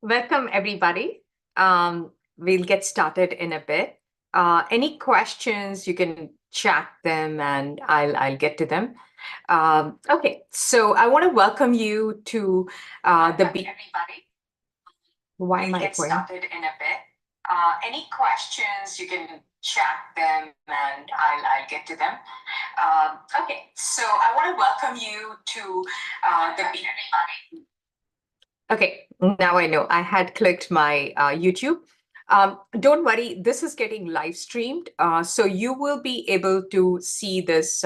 Welcome, everybody. We'll get started in a bit. Any questions, you can chat them and I'll get to them. Okay, so I want to welcome you to everybody. Why am I get going? Started in a bit. Any questions, you can chat them and I'll get to them. Okay, so I want to welcome you to everybody. Okay, now I know. I had clicked my YouTube. Don't worry, this is getting live streamed. So you will be able to see this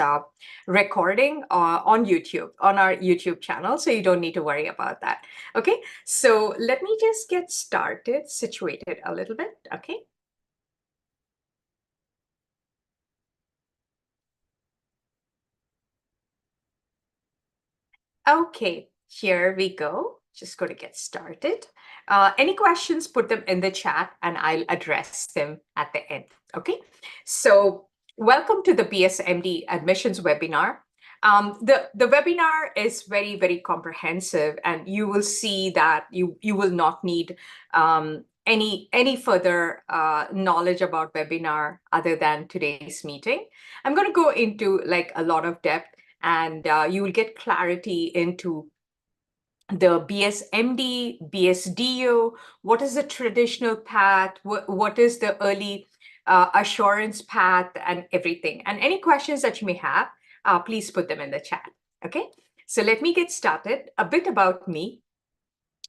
recording on YouTube, on our YouTube channel. So you don't need to worry about that. Okay, so let me just get started, situated a little bit. Okay. Okay, here we go. Just going to get started. Any questions, put them in the chat and I'll address them at the end. Okay, so welcome to the BSMD admissions webinar. The webinar is very, very comprehensive and you will see that you will not need any further knowledge about webinar other than today's meeting. I'm going to go into like a lot of depth and you will get clarity into the BSMD, BSDO, what is the traditional path, what is the early assurance path and everything. And any questions that you may have, please put them in the chat, okay? So let me get started. A bit about me.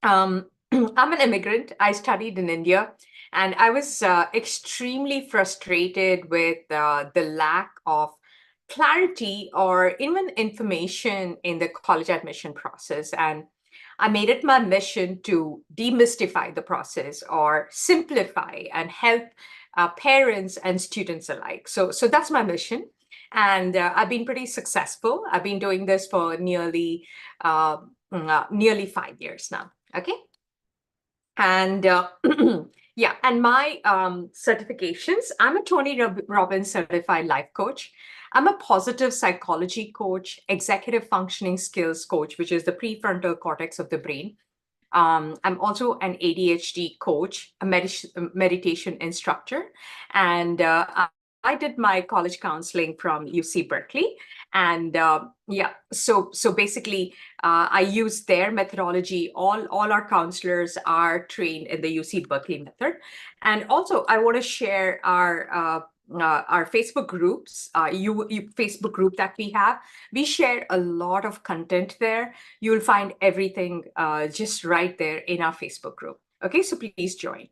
I'm an immigrant. I studied in India and I was extremely frustrated with the lack of clarity or even information in the college admission process. And I made it my mission to demystify the process or simplify and help parents and students alike. So that's my mission. And I've been pretty successful. I've been doing this for nearly 5 years now. Okay. And yeah, and my certifications, I'm a Tony Robbins certified life coach. I'm a positive psychology coach, executive functioning skills coach, which is the prefrontal cortex of the brain. I'm also an ADHD coach, a meditation instructor, and I did my college counseling from UC Berkeley. And yeah, so basically, I use their methodology. All our counselors are trained in the UC Berkeley method. And also, I want to share our Facebook groups, Facebook group that we have. We share a lot of content there. You'll find everything just right there in our Facebook group. Okay, so please join.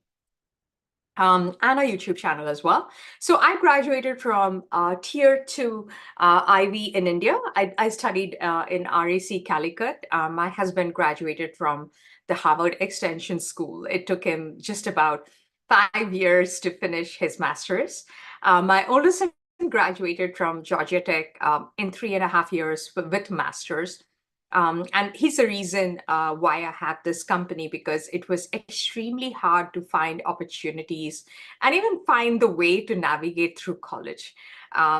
And our YouTube channel as well. So I graduated from Tier 2 Ivy in India. I studied in RAC Calicut. My husband graduated from the Harvard Extension School. It took him just about 5 years to finish his master's. My oldest son graduated from Georgia Tech in 3.5 years with master's. And he's the reason why I have this company, because it was extremely hard to find opportunities and even find the way to navigate through college.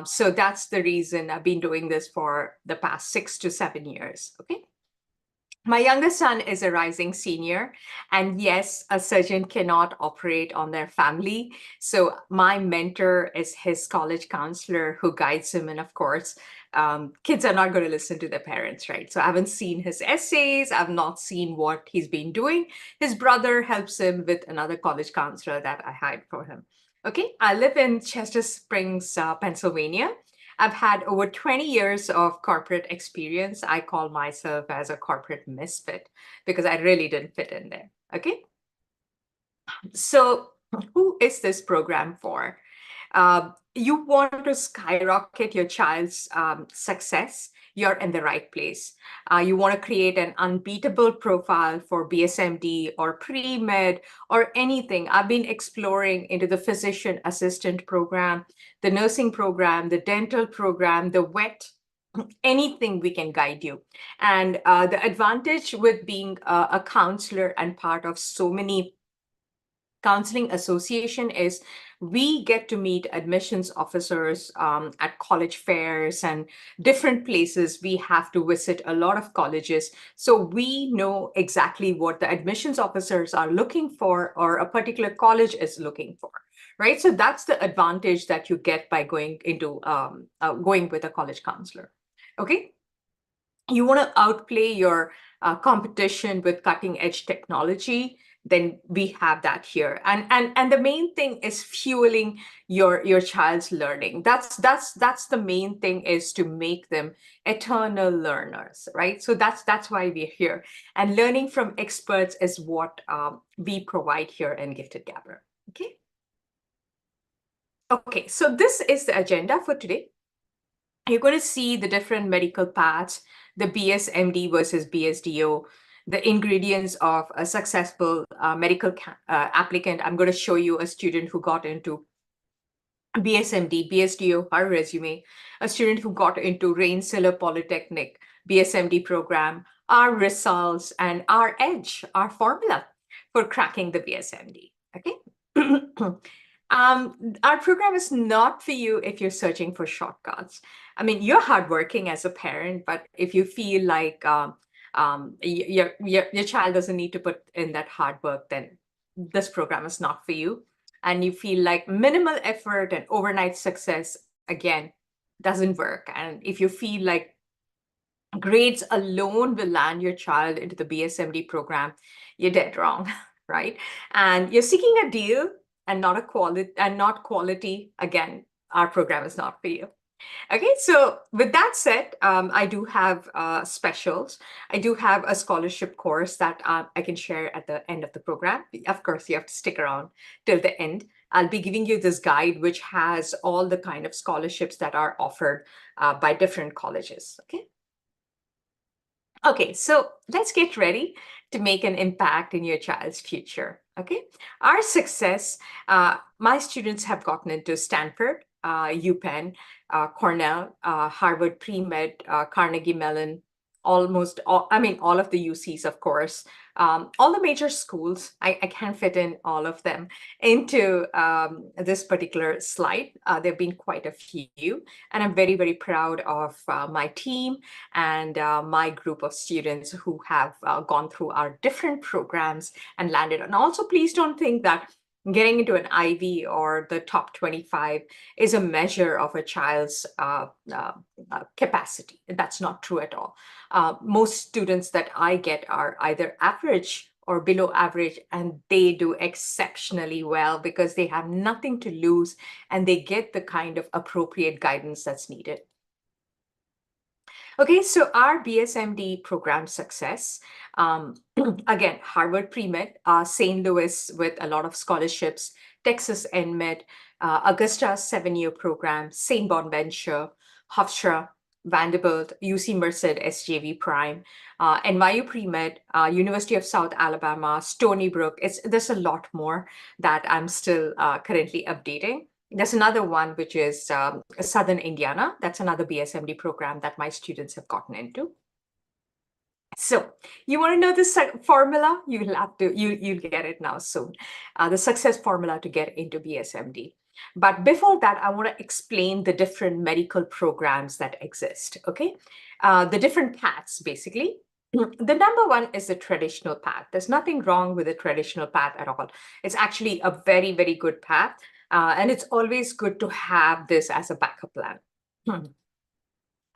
So that's the reason I've been doing this for the past 6 to 7 years. Okay. My youngest son is a rising senior, and yes, a surgeon cannot operate on their family. So my mentor is his college counselor who guides him. And of course, kids are not going to listen to their parents, right? So I haven't seen his essays. I've not seen what he's been doing. His brother helps him with another college counselor that I hired for him. Okay, I live in Chester Springs, Pennsylvania. I've had over 20 years of corporate experience. I call myself as a corporate misfit because I really didn't fit in there. Okay. So who is this program for? You want to skyrocket your child's success, you're in the right place. You want to create an unbeatable profile for BSMD or pre-med or anything. I've been exploring into the physician assistant program, the nursing program, the dental program, the vet, anything we can guide you. And the advantage with being a counselor and part of so many Counseling association is we get to meet admissions officers at college fairs and different places. We have to visit a lot of colleges. So we know exactly what the admissions officers are looking for or a particular college is looking for, right? So that's the advantage that you get by going with a college counselor. Okay. You want to outplay your competition with cutting edge technology, then we have that here. And the main thing is fueling your child's learning. That's the main thing, is to make them eternal learners, right? So that's why we're here. And learning from experts is what we provide here in Gifted Gabber. Okay. Okay, so this is the agenda for today. You're going to see the different medical paths, the BSMD versus BSDO, the ingredients of a successful medical applicant. I'm going to show you a student who got into BSMD, BSDO, her resume, a student who got into Rensselaer Polytechnic BSMD program, our results, and our edge, our formula for cracking the BSMD. Okay. Our program is not for you if you're searching for shortcuts. I mean, you're hardworking as a parent, but if you feel like your child doesn't need to put in that hard work, then this program is not for you. And you feel like minimal effort and overnight success, again, doesn't work. And if you feel like grades alone will land your child into the BSMD program, you're dead wrong, right? And you're seeking a deal and not quality, again, our program is not for you. Okay, so with that said, I do have specials. I do have a scholarship course that I can share at the end of the program. Of course, you have to stick around till the end. I'll be giving you this guide, which has all the kind of scholarships that are offered by different colleges. Okay. Okay, so let's get ready to make an impact in your child's future. Okay, our success, my students have gotten into Stanford, UPenn, Cornell, Harvard Pre-Med, Carnegie Mellon, almost all, I mean, all of the UCs, of course, all the major schools. I can't fit in all of them into this particular slide. There have been quite a few, and I'm very, very proud of my team and my group of students who have gone through our different programs and landed. And also, please don't think that getting into an Ivy or the top 25 is a measure of a child's capacity. That's not true at all. Most students that I get are either average or below average, and they do exceptionally well because they have nothing to lose and they get the kind of appropriate guidance that's needed. Okay, so our BSMD program success, again, Harvard Pre-Med, St. Louis with a lot of scholarships, Texas NMed, Augusta 7-year program, St. Bonaventure, Hofstra, Vanderbilt, UC Merced, SJV Prime, NYU Pre-Med, University of South Alabama, Stony Brook. There's a lot more that I'm still currently updating. There's another one, which is Southern Indiana. That's another BSMD program that my students have gotten into. So you want to know this formula? You'll get it now soon. The success formula to get into BSMD. But before that, I want to explain the different medical programs that exist. Okay, the different paths basically. The number one is the traditional path. There's nothing wrong with the traditional path at all. It's actually a very, very good path. And it's always good to have this as a backup plan.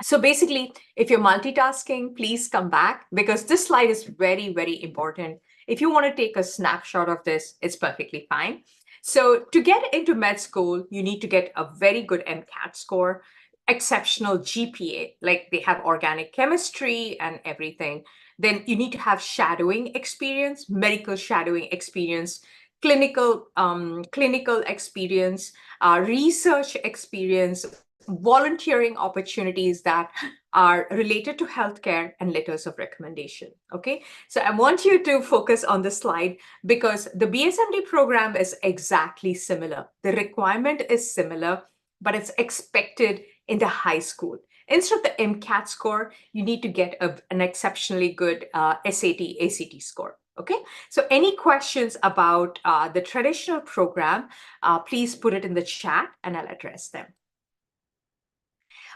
So basically, if you're multitasking, please come back because this slide is very, very important. If you want to take a snapshot of this, it's perfectly fine. So to get into med school, you need to get a very good MCAT score, exceptional GPA, like they have organic chemistry and everything. Then you need to have shadowing experience, medical shadowing experience, clinical experience, research experience, volunteering opportunities that are related to healthcare, and letters of recommendation. Okay, so I want you to focus on this slide because the BSMD program is exactly similar. The requirement is similar, but it's expected in the high school. Instead of the MCAT score, you need to get an exceptionally good SAT, ACT score. Okay, so any questions about the traditional program, please put it in the chat and I'll address them.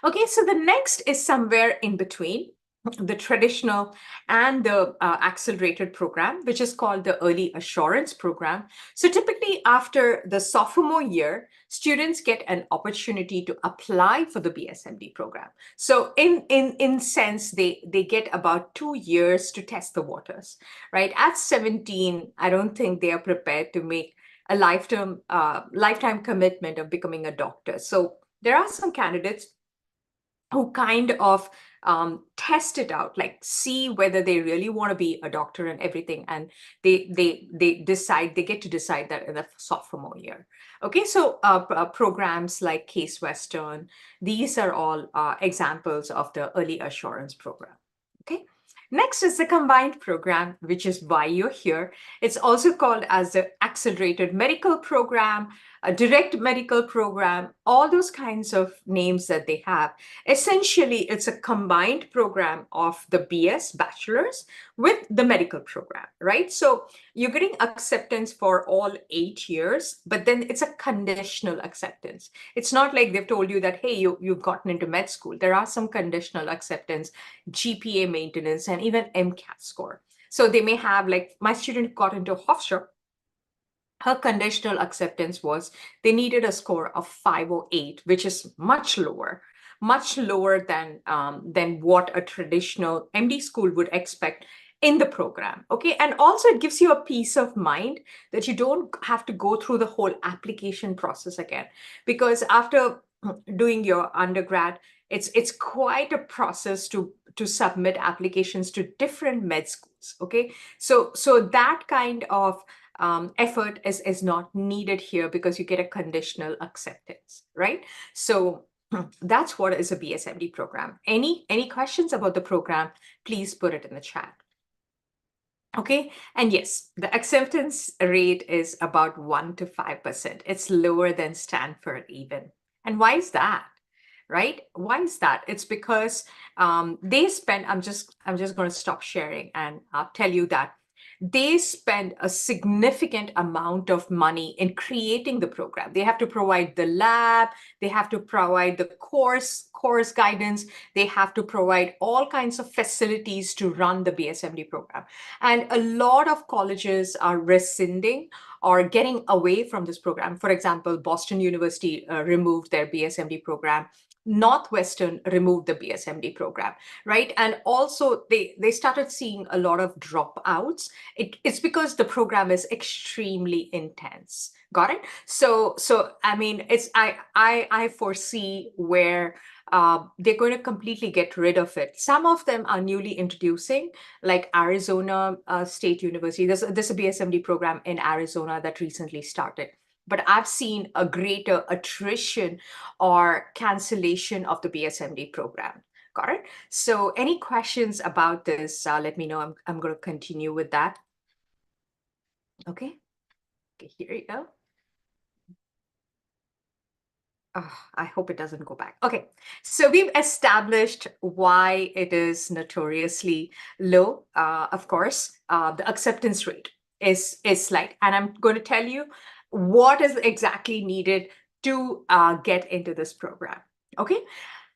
Okay, so the next is somewhere in between the traditional and the accelerated program, which is called the Early Assurance Program. So typically after the sophomore year, students get an opportunity to apply for the BSMD program. So in sense, they get about 2 years to test the waters, right? At 17, I don't think they are prepared to make a lifetime commitment of becoming a doctor. So there are some candidates who kind of test it out, like see whether they really want to be a doctor and everything, and they get to decide that in the sophomore year. Okay, so programs like Case Western, these are all examples of the early assurance program. Okay. Next is the combined program, which is why you're here. It's also called as the accelerated medical program, a direct medical program, all those kinds of names that they have. Essentially, it's a combined program of the BS bachelor's with the medical program, right? So you're getting acceptance for all 8 years, but then it's a conditional acceptance. It's not like they've told you that, hey, you've gotten into med school. There are some conditional acceptance, GPA maintenance, and even MCAT score. So they may have, like, my student got into Hofstra. Her conditional acceptance was they needed a score of 508, which is much lower than what a traditional MD school would expect in the program. Okay, and also it gives you a peace of mind that you don't have to go through the whole application process again, because after doing your undergrad, it's quite a process to submit applications to different med schools. Okay, so that kind of effort is not needed here because you get a conditional acceptance, right? So that's what is a BSMD program. Any questions about the program, please put it in the chat. Okay, and yes, the acceptance rate is about 1 to 5%. It's lower than Stanford even. And why is that? Right? Why is that? It's because they spend, I'm just going to stop sharing and I'll tell you that they spend a significant amount of money in creating the program. They have to provide the lab, they have to provide the course guidance, they have to provide all kinds of facilities to run the BSMD program. And a lot of colleges are rescinding or getting away from this program. For example, Boston University removed their BSMD program. Northwestern removed the BSMD program, right? And also they started seeing a lot of dropouts. It's because the program is extremely intense. Got it? So I mean, I foresee where they're going to completely get rid of it. Some of them are newly introducing, like Arizona State University. There's a BSMD program in Arizona that recently started. But I've seen a greater attrition or cancellation of the BSMD program. Got it? So any questions about this, let me know. I'm going to continue with that. Okay, here you go. Oh, I hope it doesn't go back. Okay, so we've established why it is notoriously low. Of course, the acceptance rate is slight, and I'm going to tell you what is exactly needed to get into this program. Okay,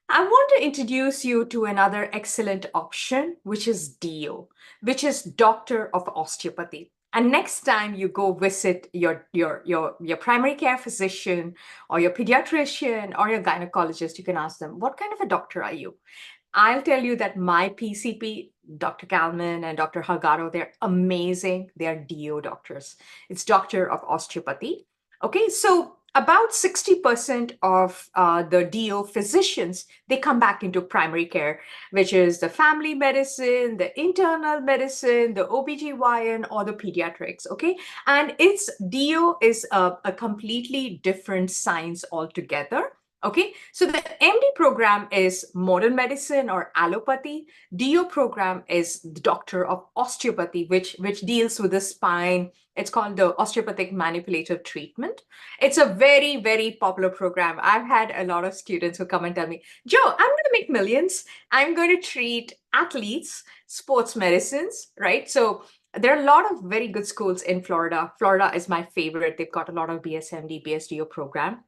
I want to introduce you to another excellent option, which is DO, which is Doctor of Osteopathy. And next time you go visit your primary care physician or your pediatrician or your gynecologist, you can ask them, what kind of a doctor are you? I'll tell you that my PCP, Dr. Kalman and Dr. Halgado, they're amazing. They're DO doctors. It's Doctor of Osteopathy. Okay, so about 60% of the DO physicians, they come back into primary care, which is the family medicine, the internal medicine, the OBGYN, or the pediatrics, okay? And DO is a completely different science altogether. Okay, so the MD program is modern medicine or allopathy. DO program is the Doctor of Osteopathy, which deals with the spine. It's called the osteopathic manipulative treatment. It's a very, very popular program. I've had a lot of students who come and tell me, Joe, I'm going to make millions. I'm going to treat athletes, sports medicines, right? So There are a lot of very good schools in Florida. Florida is my favorite. They've got a lot of BSMD, BSDO program,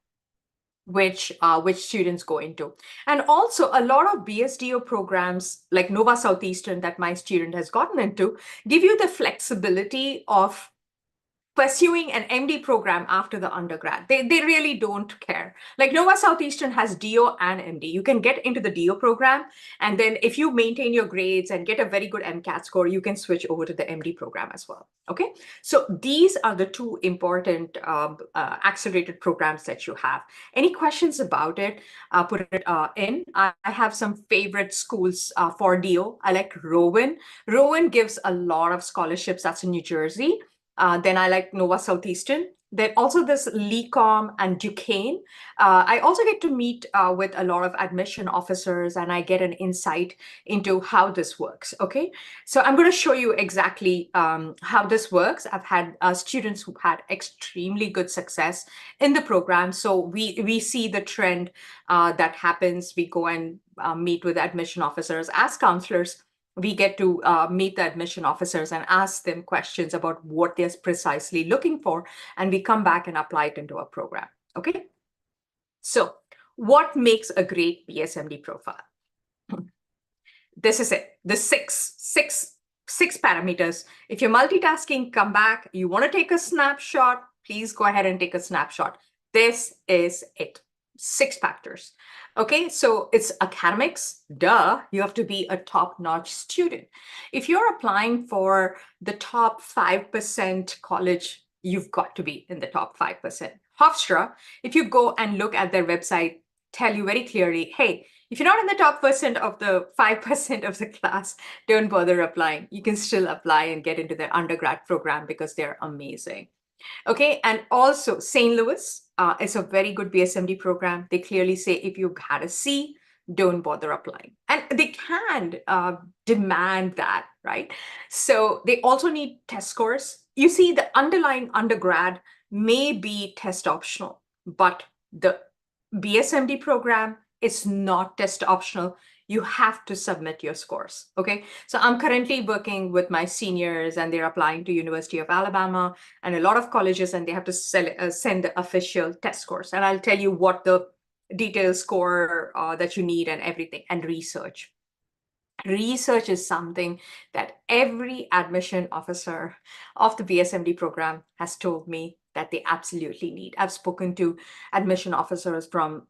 which students go into. And also a lot of BSDO programs like Nova Southeastern that my student has gotten into give you the flexibility of pursuing an MD program after the undergrad. They really don't care. Like Nova Southeastern has DO and MD. You can get into the DO program, and then if you maintain your grades and get a very good MCAT score, you can switch over to the MD program as well. Okay, so these are the two important accelerated programs that you have. Any questions about it? Put it in. I have some favorite schools for DO. I like Rowan. Rowan gives a lot of scholarships. That's in New Jersey. Then I like Nova Southeastern. Then also this LECOM and Duquesne. I also get to meet with a lot of admission officers, and I get an insight into how this works. Okay, so I'm going to show you exactly how this works. I've had students who've had extremely good success in the program. So we see the trend that happens. We go and meet with admission officers as counselors. We get to meet the admission officers and ask them questions about what they're precisely looking for, and we come back and apply it into a program. Okay, so what makes a great BSMD profile? This is it, the six parameters. If you're multitasking, come back. You want to take a snapshot, please go ahead and take a snapshot. This is it, 6 factors. Okay, so it's academics. Duh, you have to be a top-notch student. If you're applying for the top 5% college, you've got to be in the top 5%. Hofstra, if you go and look at their website, tell you very clearly, hey, if you're not in the top percent of the 5% of the class, don't bother applying. You can still apply and get into their undergrad program because they're amazing. Okay, and also St. Louis is a very good BSMD program. They clearly say if you've had a C, don't bother applying. And they can demand that, right? So they also need test scores. You see, the underlying undergrad may be test optional, but the BSMD program is not test optional. You have to submit your scores. Okay, so I'm currently working with my seniors, and they're applying to University of Alabama and a lot of colleges, and they have to send the official test scores. And I'll tell you what the detailed score that you need and everything. And research. Research is something that every admission officer of the BSMD program has told me that they absolutely need. I've spoken to admission officers from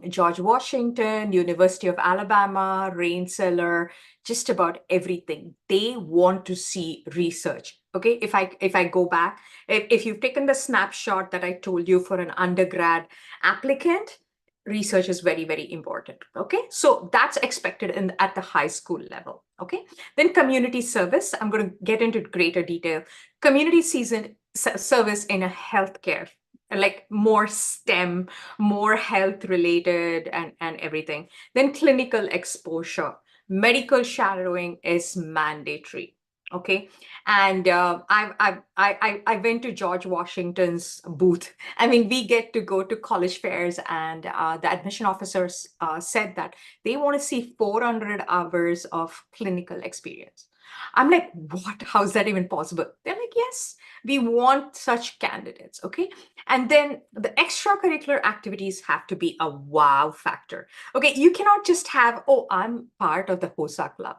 George Washington, University of Alabama, Rensselaer, just about everything. They want to see research. Okay, if I go back, if you've taken the snapshot that I told you for an undergrad applicant, research is very, very important. Okay, so that's expected at the high school level. Okay, then community service. I'm going to get into greater detail. Community service in a healthcare, like more STEM, more health related and everything. Then clinical exposure. Medical shadowing is mandatory. Okay, and I went to George Washington's booth. I mean, we get to go to college fairs, and the admission officers said that they want to see 400 hours of clinical experience. I'm like, what? How's that even possible? They're like, yes, we want such candidates. Okay, and then the extracurricular activities have to be a wow factor. Okay, you cannot just have, oh, I'm part of the HOSA club.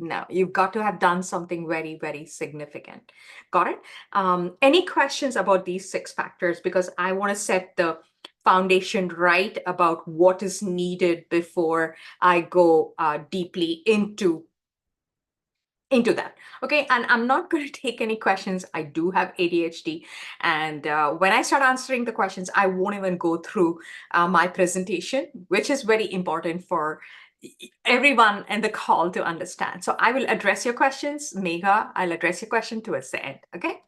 No, you've got to have done something very, very significant. Got it? Any questions about these 6 factors? Because I want to set the foundation right about what is needed before I go deeply into that. Okay, and I'm not going to take any questions. I do have ADHD, and when I start answering the questions, I won't even go through my presentation, which is very important for everyone in the call to understand. So I will address your questions. Megha, I'll address your question towards the end. Okay,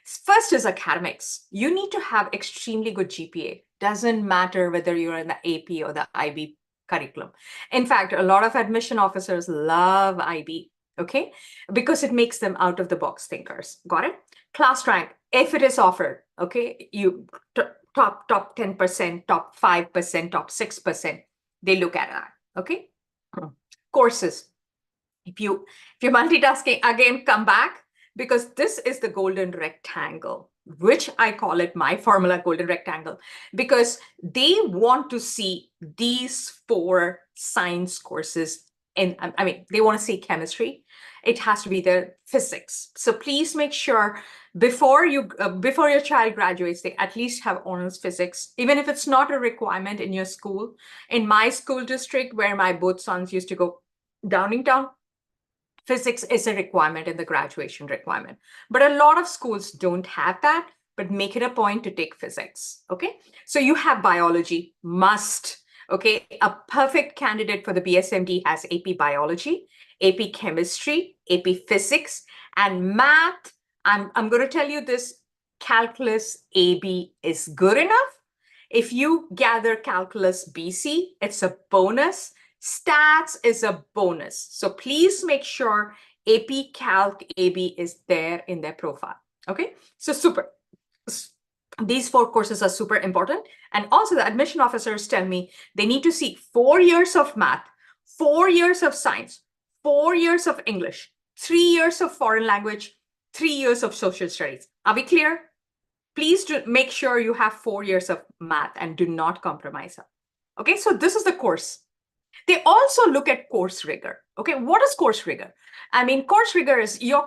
first is academics. You need to have extremely good GPA. Doesn't matter whether you're in the AP or the IB curriculum. In fact, a lot of admission officers love IB. Okay, because it makes them out of the box thinkers. Got it? Class rank, if it is offered, okay, you top 10%, top 5%, top 6%, they look at that. Okay, courses. If you're multitasking, again, come back. because this is the golden rectangle, which I call it my formula golden rectangle, because they want to see these 4 science courses in, I mean, they want to see chemistry. It has to be the physics. So please make sure before your child graduates, they at least have honors physics, even if it's not a requirement in your school. In my school district, where my both sons used to go, Downingtown, physics is a requirement in the graduation requirement. But a lot of schools don't have that, but make it a point to take physics. Okay. So you have biology, must. Okay. A perfect candidate for the BSMD has AP biology, AP chemistry, AP physics, and math. I'm going to tell you this, calculus AB is good enough. If you gather calculus BC, it's a bonus. Stats is a bonus. So please make sure AP Calc AB is there in their profile. Okay, so super. These 4 courses are super important. And also the admission officers tell me they need to see 4 years of math, 4 years of science, 4 years of English, 3 years of foreign language, 3 years of social studies. Are we clear? Please do make sure you have 4 years of math and do not compromise. Okay, so this is the course. They also look at course rigor. Okay, what is course rigor? I mean, course rigor is your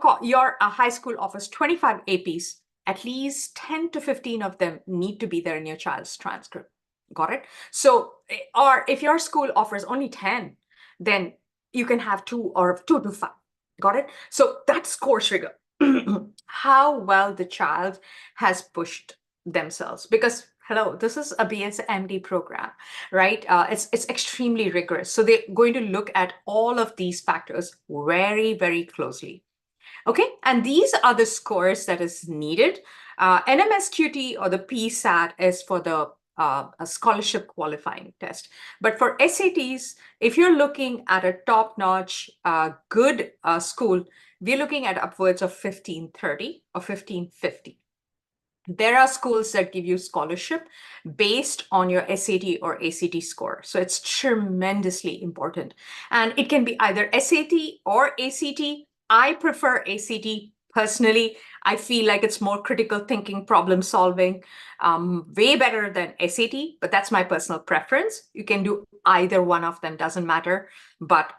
high school offers 25 APs. At least 10 to 15 of them need to be there in your child's transcript. Got it? So, or if your school offers only 10, then you can have 2 or 2 to 5. Got it? So that's course rigor. How well the child has pushed themselves, because hello, this is a BSMD program, right? It's extremely rigorous. So they're going to look at all of these factors very, very closely. Okay, and these are the scores that is needed. NMSQT or the PSAT is for the a scholarship qualifying test. But for SATs, if you're looking at a top-notch, good school, we're looking at upwards of 1530 or 1550. There are schools that give you scholarship based on your SAT or ACT score. So it's tremendously important. And it can be either SAT or ACT. I prefer ACT personally. I feel like it's more critical thinking, problem solving, way better than SAT, but that's my personal preference. You can do either one of them, doesn't matter, but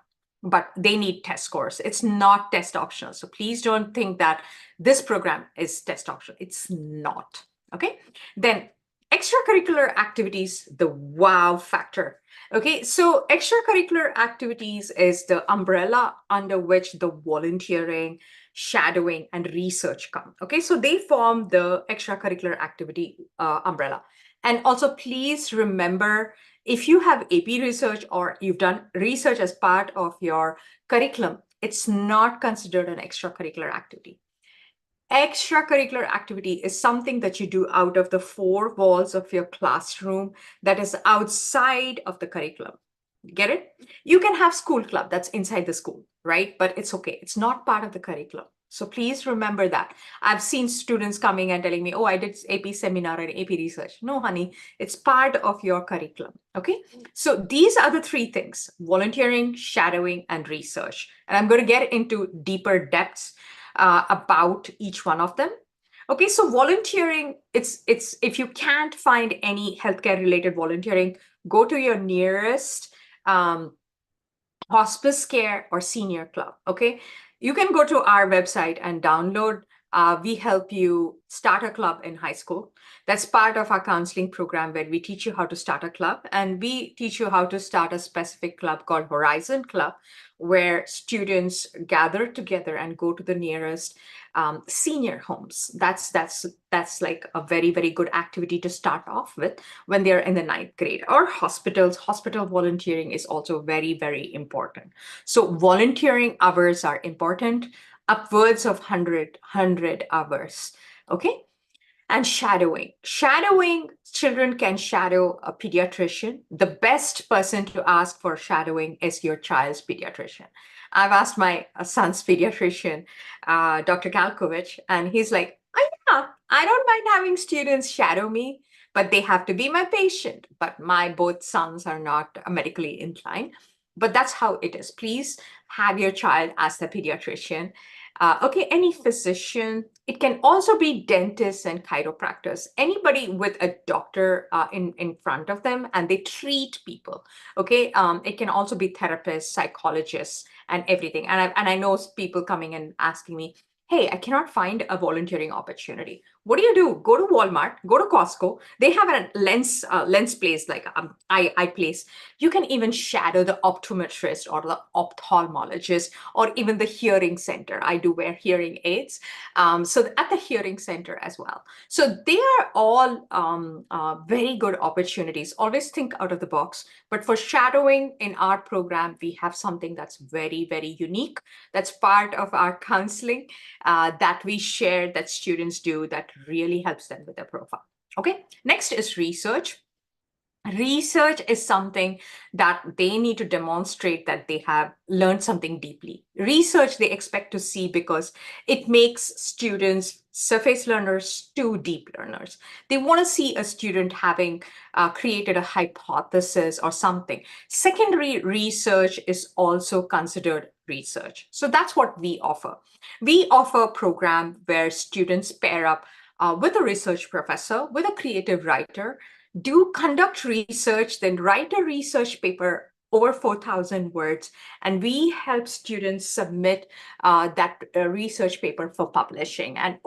they need test scores. It's not test optional. So please don't think that this program is test optional. It's not. Okay. Then extracurricular activities, the wow factor. Okay. So extracurricular activities is the umbrella under which the volunteering, shadowing, and research come. Okay. So they form the extracurricular activity umbrella. And also please remember, if you have AP research or you've done research as part of your curriculum, it's not considered an extracurricular activity. Extracurricular activity is something that you do out of the 4 walls of your classroom that is outside of the curriculum. Get it? You can have school club that's inside the school, right? But it's okay. It's not part of the curriculum. So please remember that. I've seen students coming and telling me, oh, I did AP seminar and AP research. No, honey, it's part of your curriculum. Okay. So these are the 3 things: volunteering, shadowing, and research. And I'm going to get into deeper depths about each one of them. Okay, so volunteering, it's if you can't find any healthcare related volunteering, go to your nearest hospice care or senior club. Okay, you can go to our website and download. We help you start a club in high school. That's part of our counseling program, where we teach you how to start a club, and we teach you how to start a specific club called Horizon Club, where students gather together and go to the nearest senior homes. That's like a very, very good activity to start off with when they're in the 9th grade. Or hospitals. Hospital volunteering is also very, very important. So volunteering hours are important, upwards of 100 hours. Okay. And shadowing. Shadowing, children can shadow a pediatrician. The best person to ask for shadowing is your child's pediatrician. I've asked my son's pediatrician, Dr. Kalkovich, and he's like, oh, yeah, I don't mind having students shadow me, but they have to be my patient. But my both sons are not medically inclined. But that's how it is. Please have your child ask the pediatrician. Okay, any physician. It can also be dentists and chiropractors. Anybody with a doctor in front of them and they treat people. Okay, it can also be therapists, psychologists, and everything. And I know people coming and asking me, hey, I cannot find a volunteering opportunity. What do? Go to Walmart, go to Costco. They have a lens place like eye place. You can even shadow the optometrist or the ophthalmologist or even the hearing center. I do wear hearing aids. So at the hearing center as well. So they are all very good opportunities. Always think out of the box. But for shadowing in our program, we have something that's very, very unique. That's part of our counseling that we share that students do that really helps them with their profile. Okay, next is research. Research is something that they need to demonstrate that they have learned something deeply. Research they expect to see because it makes students surface learners to deep learners. They want to see a student having created a hypothesis or something. Secondary research is also considered research. So that's what we offer. We offer a program where students pair up with a research professor, with a creative writer, do conduct research, then write a research paper over 4,000 words, and we help students submit that research paper for publishing. And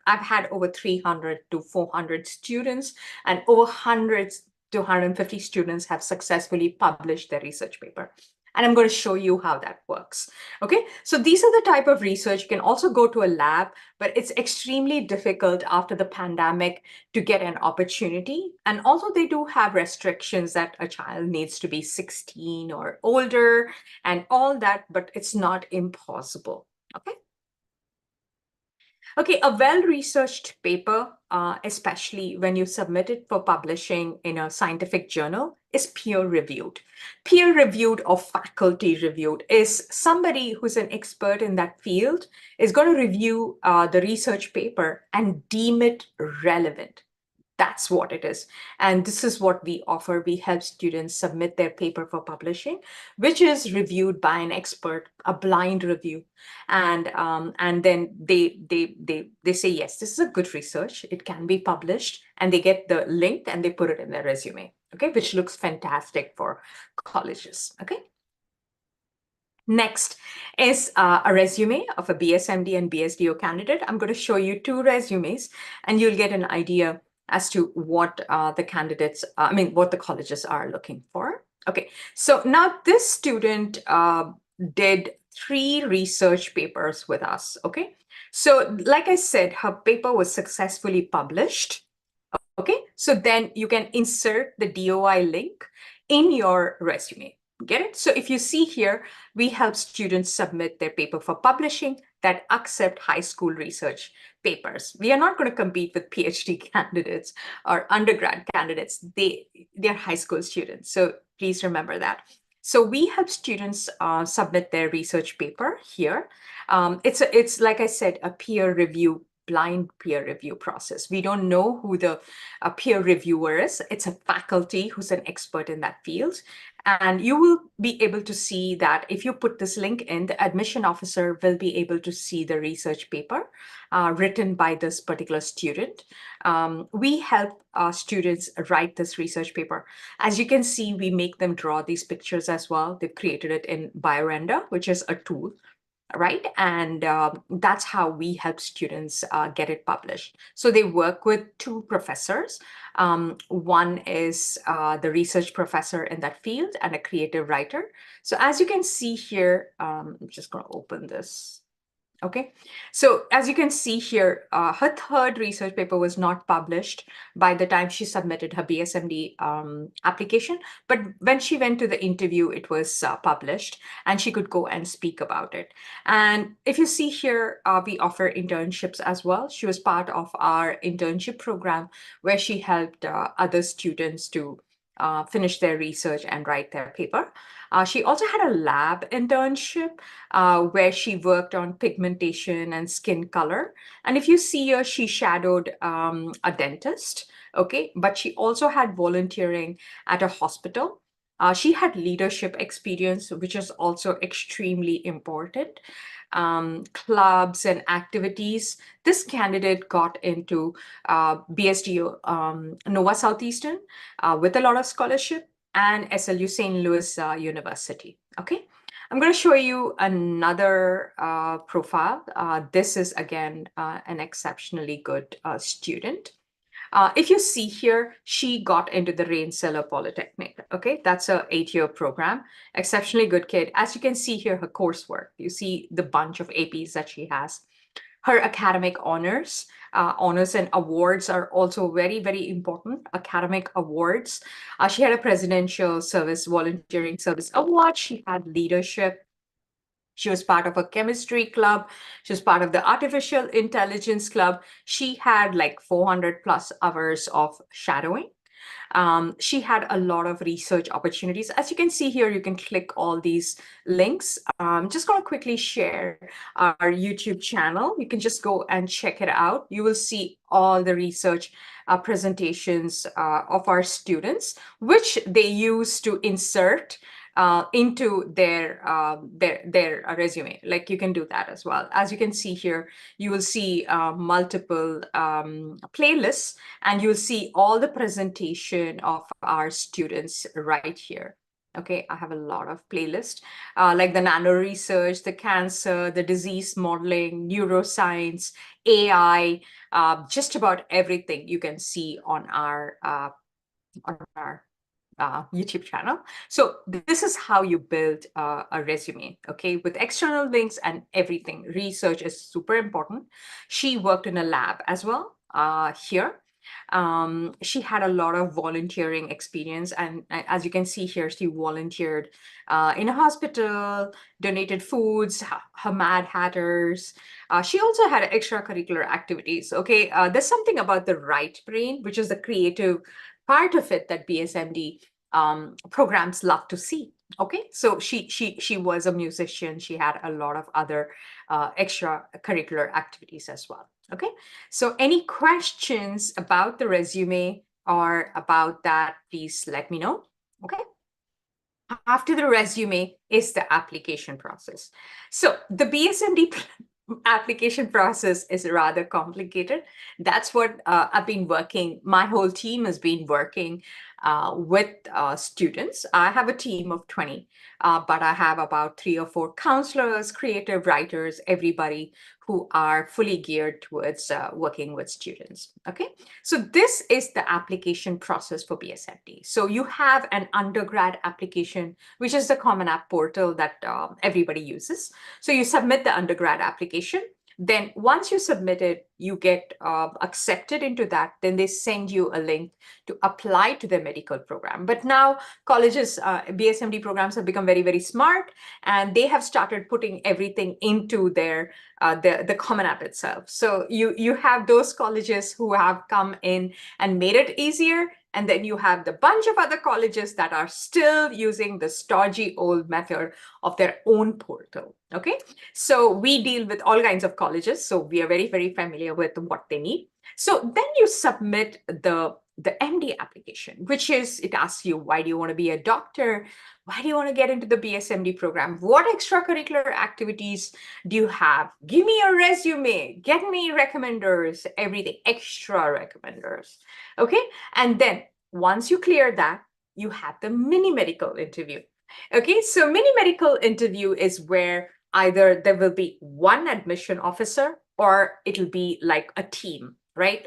I've had over 300 to 400 students, and over hundreds to 150 students have successfully published their research paper. And I'm going to show you how that works. Okay, so these are the type of research. You can also go to a lab, but it's extremely difficult after the pandemic to get an opportunity. And also they do have restrictions that a child needs to be 16 or older and all that, but it's not impossible. Okay. Okay, a well-researched paper, especially when you submit it for publishing in a scientific journal, is peer-reviewed. Peer-reviewed or faculty-reviewed is somebody who's an expert in that field is going to review the research paper and deem it relevant. That's what it is. And this is what we offer. We help students submit their paper for publishing, which is reviewed by an expert, a blind review. And then they say, yes, this is a good research. It can be published. And they get the link and they put it in their resume, okay, which looks fantastic for colleges, okay? Next is a resume of a BSMD and BSDO candidate. I'm going to show you two resumes and you'll get an idea as to what the candidates, what the colleges are looking for. Okay, so now this student did 3 research papers with us, okay? So like I said, her paper was successfully published, okay? So then you can insert the DOI link in your resume. Get it? So if you see here, we help students submit their paper for publishing that accept high school research papers. We are not going to compete with PhD candidates or undergrad candidates. They're high school students. So please remember that. So we help students submit their research paper here. It's like I said, a peer review, blind peer review process. We don't know who the peer reviewer is. It's a faculty who's an expert in that field. And you will be able to see that if you put this link in, the admission officer will be able to see the research paper written by this particular student. We help students write this research paper. As you can see, we make them draw these pictures as well. They've created it in Biorender, which is a tool, right? And that's how we help students get it published. So they work with 2 professors. One is the research professor in that field and a creative writer. So as you can see here, I'm just going to open this. Okay, so as you can see here, her 3rd research paper was not published by the time she submitted her BSMD application, but when she went to the interview, it was published and she could go and speak about it. And if you see here, we offer internships as well. She was part of our internship program where she helped other students to finish their research and write their paper. She also had a lab internship where she worked on pigmentation and skin color. And if you see her, she shadowed a dentist, okay? But she also had volunteering at a hospital. She had leadership experience, which is also extremely important. Clubs and activities. This candidate got into BSDU, Nova Southeastern, with a lot of scholarship, and SLU St. Louis University. Okay. I'm going to show you another profile. This is, again, an exceptionally good student. If you see here, she got into the Rensselaer Polytechnic. Okay, that's a 8-year program. Exceptionally good kid. As you can see here, her coursework. You see the bunch of APs that she has. Her academic honors. Honors and awards are also very, very important. Academic awards. She had a Presidential Service Volunteering Service Award. She had leadership. She was part of a chemistry club. She was part of the artificial intelligence club. She had like 400 plus hours of shadowing. She had a lot of research opportunities. As you can see here, you can click all these links. Just going to quickly share our YouTube channel. You can just go and check it out. You will see all the research presentations of our students, which they use to insert into their resume. Like you can do that as well. As you can see here, you will see multiple playlists, and you'll see all the presentation of our students right here. Okay, I have a lot of playlists, like the nano research, the cancer, the disease modeling, neuroscience, AI, just about everything you can see on our YouTube channel. So this is how you build a resume, okay, with external links and everything. Research is super important. She worked in a lab as well here. She had a lot of volunteering experience, and as you can see here, she volunteered in a hospital, donated foods, her Mad Hatters. She also had extracurricular activities. Okay, there's something about the right brain, which is the creative part of it that BSMD programs love to see. Okay, so she was a musician. She had a lot of other extracurricular activities as well. Okay, so any questions about the resume or about that, please let me know. Okay. After the resume is the application process. So the BSMD application process is rather complicated. That's what I've been working. My whole team has been working with students. I have a team of 20, but I have about 3 or 4 counselors, creative writers, everybody who are fully geared towards working with students. Okay, so this is the application process for BSMD. So you have an undergrad application, which is the Common App portal that everybody uses. So you submit the undergrad application. Then once you submit it, you get accepted into that. Then they send you a link to apply to their medical program. But now colleges, BSMD programs have become very, very smart, and they have started putting everything into their the Common App itself. So you have those colleges who have come in and made it easier. And then you have the bunch of other colleges that are still using the stodgy old method of their own portal. Okay, so we deal with all kinds of colleges, so we are very, very familiar with what they need. So then you submit the MD application, which is, it asks you, why do you want to be a doctor? Why do you want to get into the BSMD program? What extracurricular activities do you have? Give me your resume, get me recommenders, everything, extra recommenders. Okay, and then once you clear that, you have the mini medical interview. Okay, so mini medical interview is where either there will be one admission officer or it'll be like a team, right?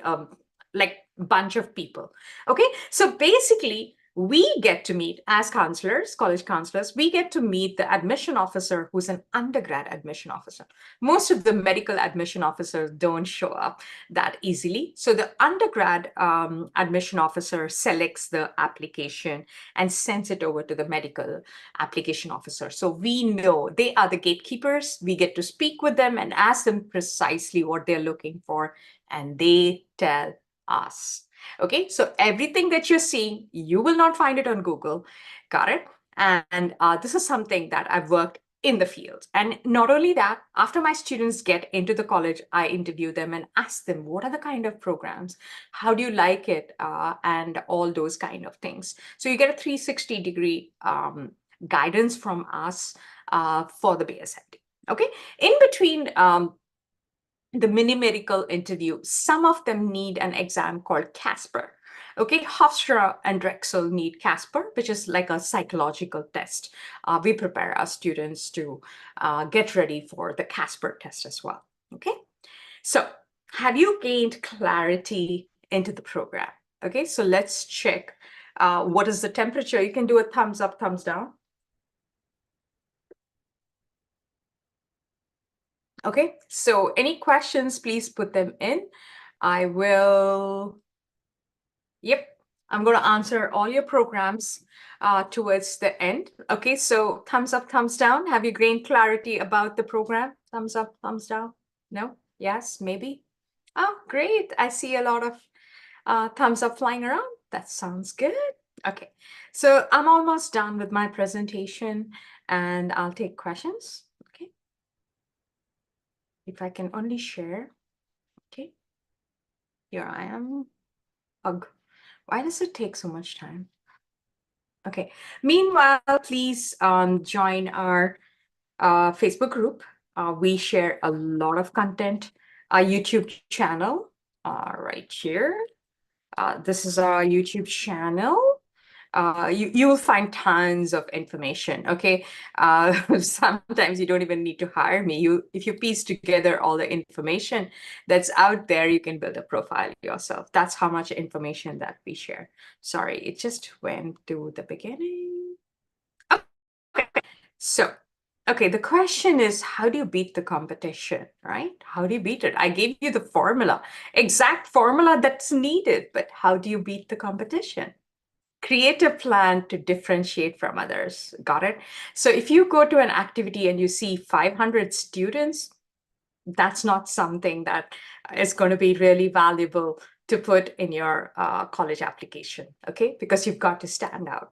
Like bunch of people. Okay, so basically we get to meet as counselors, college counselors, we get to meet the admission officer who's an undergrad admission officer. Most of the medical admission officers don't show up that easily. So the undergrad admission officer selects the application and sends it over to the medical application officer. So we know they are the gatekeepers. We get to speak with them and ask them precisely what they're looking for, and they tell us. Okay, so everything that you're seeing, you will not find it on Google. Got it? And this is something that I've worked in the field. And not only that, after my students get into the college, I interview them and ask them, what are the kind of programs? How do you like it? And all those kind of things. So you get a 360-degree guidance from us for the BSMD. Okay. In between the mini medical interview, some of them need an exam called Casper. Okay, Hofstra and Drexel need Casper, which is like a psychological test. We prepare our students to get ready for the Casper test as well. Okay, so have you gained clarity into the program? Okay, so let's check what is the temperature. You can do a thumbs up, thumbs down. Okay, so any questions, please put them in. I will, yep, I'm going to answer all your programs towards the end. Okay, so thumbs up, thumbs down. Have you gained clarity about the program? Thumbs up, thumbs down? No? Yes? Maybe? Oh, great. I see a lot of thumbs up flying around. That sounds good. Okay, so I'm almost done with my presentation and I'll take questions. Okay. If I can only share. Okay. Here I am. Ugh. Why does it take so much time? Okay. Meanwhile, please join our Facebook group. We share a lot of content. Our YouTube channel right here. This is our YouTube channel. You will find tons of information. Okay, sometimes you don't even need to hire me. If you piece together all the information that's out there, you can build a profile yourself. That's how much information that we share. Sorry, it just went to the beginning. Okay, so okay, the question is, how do you beat the competition, right? How do you beat it? I gave you the formula, exact formula that's needed, but how do you beat the competition? Create a plan to differentiate from others. Got it? So if you go to an activity and you see 500 students, that's not something that is going to be really valuable to put in your college application, okay? Because you've got to stand out.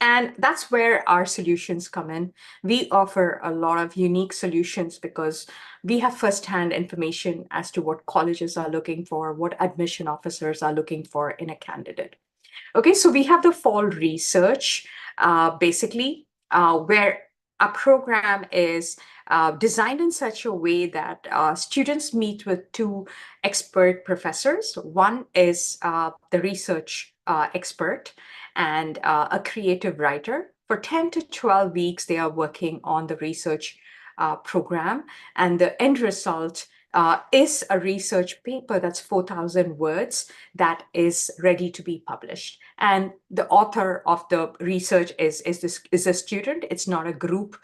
And that's where our solutions come in. We offer a lot of unique solutions because we have firsthand information as to what colleges are looking for, what admission officers are looking for in a candidate. Okay, so we have the fall research, basically, where a program is designed in such a way that students meet with two expert professors. One is the research expert and a creative writer. For 10 to 12 weeks, they are working on the research program, and the end result is a research paper that's 4,000 words that is ready to be published. And the author of the research is a student. It's not a group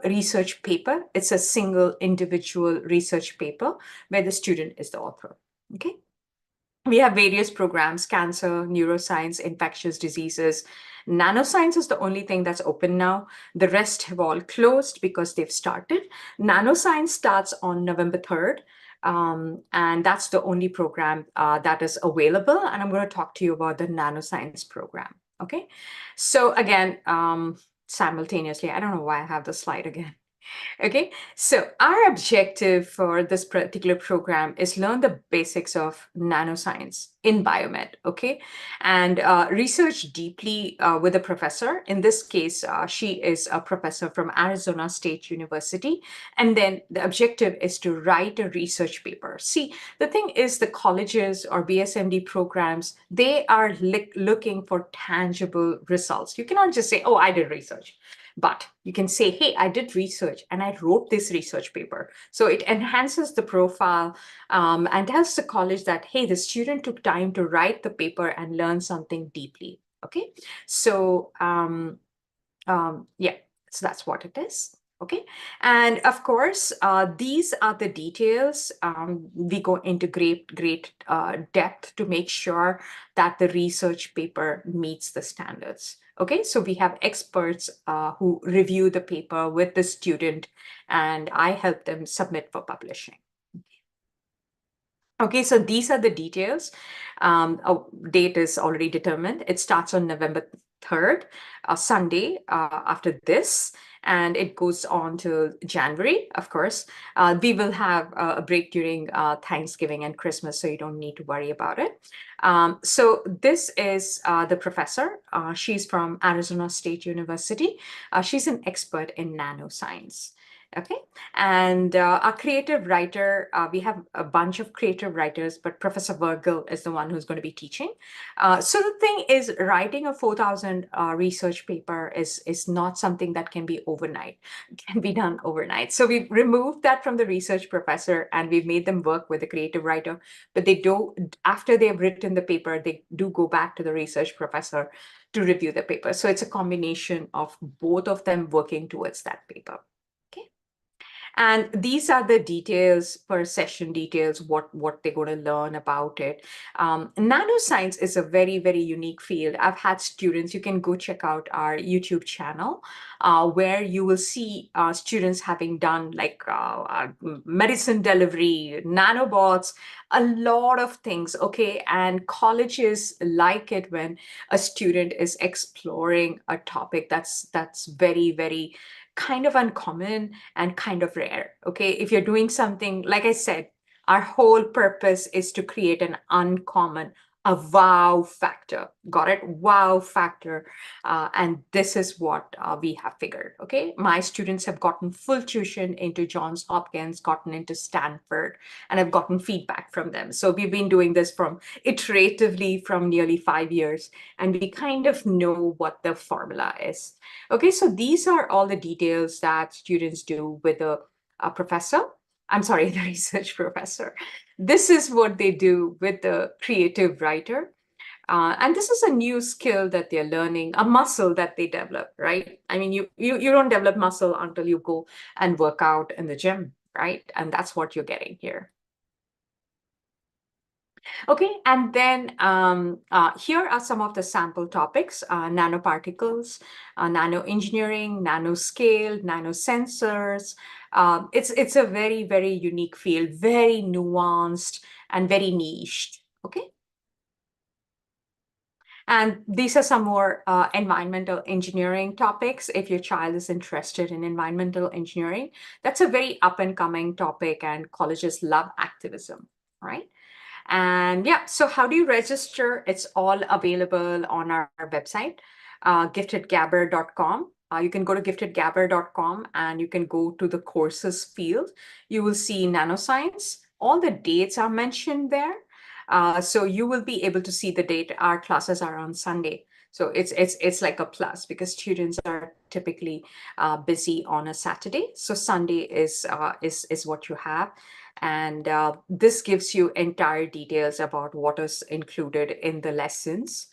research paper. It's a single individual research paper where the student is the author. Okay. We have various programs: cancer, neuroscience, infectious diseases. Nanoscience is the only thing that's open now. The rest have all closed because they've started. Nanoscience starts on November 3rd. And that's the only program that is available. And I'm going to talk to you about the nanoscience program. Okay. So again, simultaneously, I don't know why I have the slide again. Okay, so our objective for this particular program is learn the basics of nanoscience in biomed, okay? And research deeply with a professor. In this case, she is a professor from Arizona State University. And then the objective is to write a research paper. See, the thing is, the colleges or BSMD programs, they are looking for tangible results. You cannot just say, oh, I did research. But you can say, hey, I did research and I wrote this research paper. So it enhances the profile and tells the college that, hey, the student took time to write the paper and learn something deeply. Okay, so yeah, so that's what it is. Okay, and of course, these are the details. We go into great depth to make sure that the research paper meets the standards. Okay, so we have experts who review the paper with the student, and I help them submit for publishing. Okay, so these are the details. Date is already determined. It starts on November 3rd, Sunday after this, and it goes on till January, of course. We will have a break during Thanksgiving and Christmas, so you don't need to worry about it. So this is the professor. She's from Arizona State University. She's an expert in nanoscience. Okay, and our creative writer, we have a bunch of creative writers, but Professor Virgil is the one who's going to be teaching. So the thing is, writing a 4,000 research paper is not something that can be overnight. It can be done overnight. So we've removed that from the research professor and we've made them work with the creative writer. But they do, after they've written the paper, they do go back to the research professor to review the paper. So it's a combination of both of them working towards that paper. Okay. And these are the details, per session details, what they're going to learn about it. Nanoscience is a very, very unique field. I've had students, you can go check out our YouTube channel, where you will see students having done like medicine delivery, nanobots, a lot of things, okay? And colleges like it when a student is exploring a topic that's very, very kind of uncommon and kind of rare. Okay, if you're doing something, like I said, our whole purpose is to create an uncommon, a wow factor. Got it? Wow factor. And this is what we have figured. Okay, my students have gotten full tuition into Johns Hopkins, gotten into Stanford, and I've gotten feedback from them. So we've been doing this from iteratively from nearly 5 years, and we kind of know what the formula is. Okay, so these are all the details that students do with a professor. I'm sorry, the research professor. This is what they do with the creative writer. And this is a new skill that they're learning, a muscle that they develop, right? I mean, you don't develop muscle until you go and work out in the gym, right? And that's what you're getting here. Okay, and then here are some of the sample topics: nanoparticles, nanoengineering, nanoscale, nanosensors. It's a very, very unique field, very nuanced and very niched. Okay. And these are some more environmental engineering topics. If your child is interested in environmental engineering, that's a very up and coming topic, and colleges love activism, right? And yeah, so how do you register? It's all available on our website, giftedgabber.com. You can go to giftedgabber.com and you can go to the courses field. You will see nanoscience. All the dates are mentioned there. So you will be able to see the date. Our classes are on Sunday. So it's like a plus because students are typically busy on a Saturday. So Sunday is what you have. And this gives you entire details about what is included in the lessons,